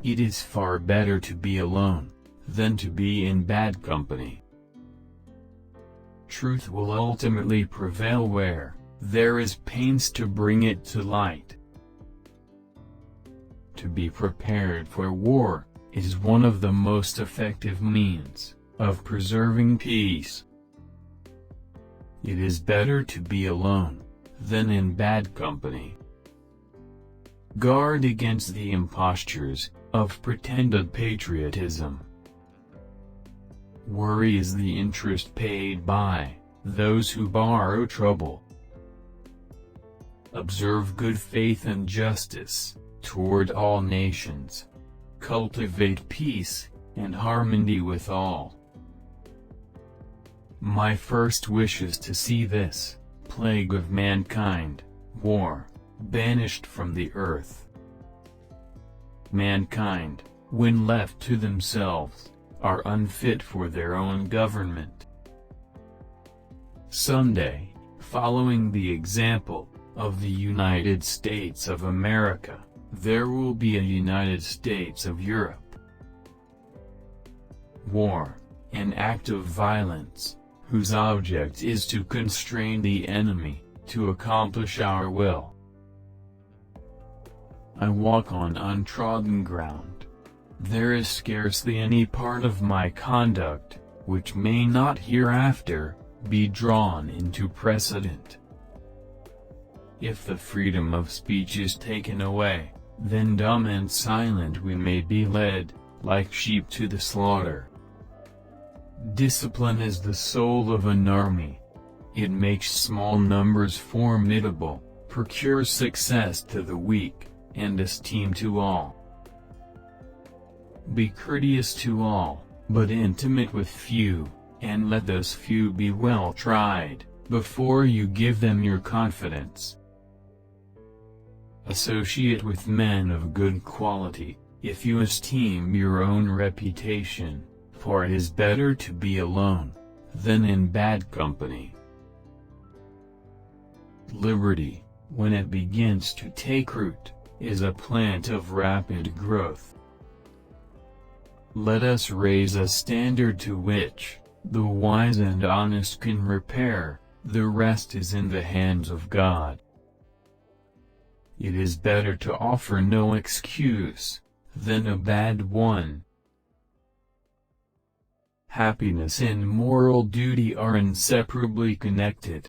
It is far better to be alone than to be in bad company. Truth will ultimately prevail where there is pains to bring it to light. To be prepared for war is one of the most effective means of preserving peace. It is better to be alone than in bad company. Guard against the impostures of pretended patriotism. Worry is the interest paid by those who borrow trouble. Observe good faith and justice toward all nations. Cultivate peace and harmony with all. My first wish is to see this plague of mankind, war, banished from the earth. Mankind, when left to themselves, are unfit for their own government. Someday, following the example of the United States of America, there will be a United States of Europe. War, an act of violence, whose object is to constrain the enemy to accomplish our will. I walk on untrodden ground. There is scarcely any part of my conduct which may not hereafter be drawn into precedent. If the freedom of speech is taken away, then dumb and silent we may be led, like sheep to the slaughter. Discipline is the soul of an army. It makes small numbers formidable, procures success to the weak, and esteem to all. Be courteous to all, but intimate with few, and let those few be well tried, before you give them your confidence. Associate with men of good quality, if you esteem your own reputation, for it is better to be alone than in bad company. Liberty, when it begins to take root, is a plant of rapid growth. Let us raise a standard to which the wise and honest can repair, the rest is in the hands of God. It is better to offer no excuse than a bad one. Happiness and moral duty are inseparably connected.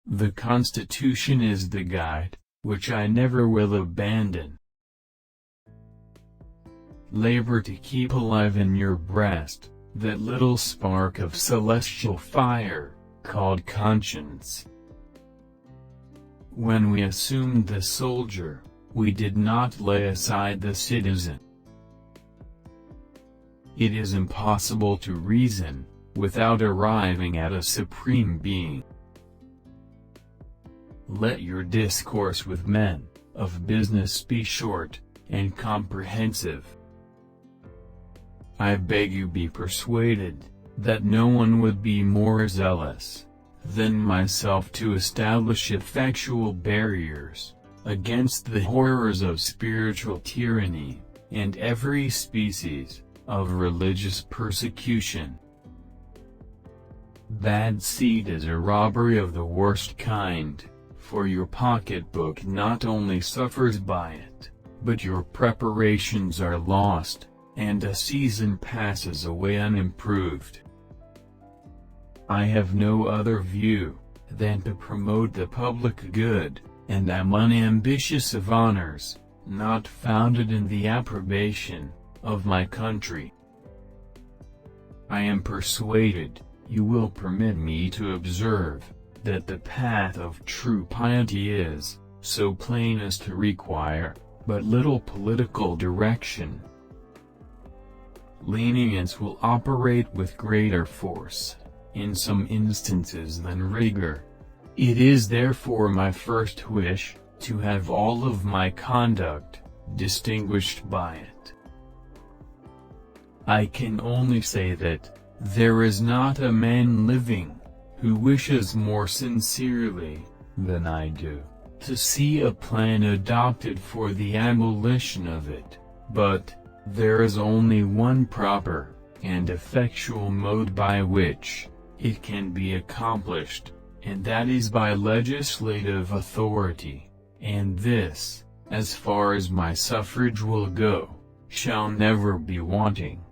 The Constitution is the guide, which I never will abandon. Labor to keep alive in your breast that little spark of celestial fire, called conscience. When we assumed the soldier, we did not lay aside the citizen. It is impossible to reason without arriving at a supreme being. Let your discourse with men of business be short and comprehensive. I beg you be persuaded that no one would be more zealous than myself to establish effectual barriers against the horrors of spiritual tyranny and every species of religious persecution. Bad seed is a robbery of the worst kind, for your pocketbook not only suffers by it, but your preparations are lost, and a season passes away unimproved. I have no other view than to promote the public good, and am unambitious of honors, not founded in the approbation of my country. I am persuaded you will permit me to observe that the path of true piety is so plain as to require but little political direction. Lenience will operate with greater force in some instances than rigor. It is therefore my first wish to have all of my conduct distinguished by it. I can only say that there is not a man living who wishes more sincerely than I do to see a plan adopted for the abolition of it, but there is only one proper and effectual mode by which it can be accomplished, and that is by legislative authority, and this, as far as my suffrage will go, shall never be wanting.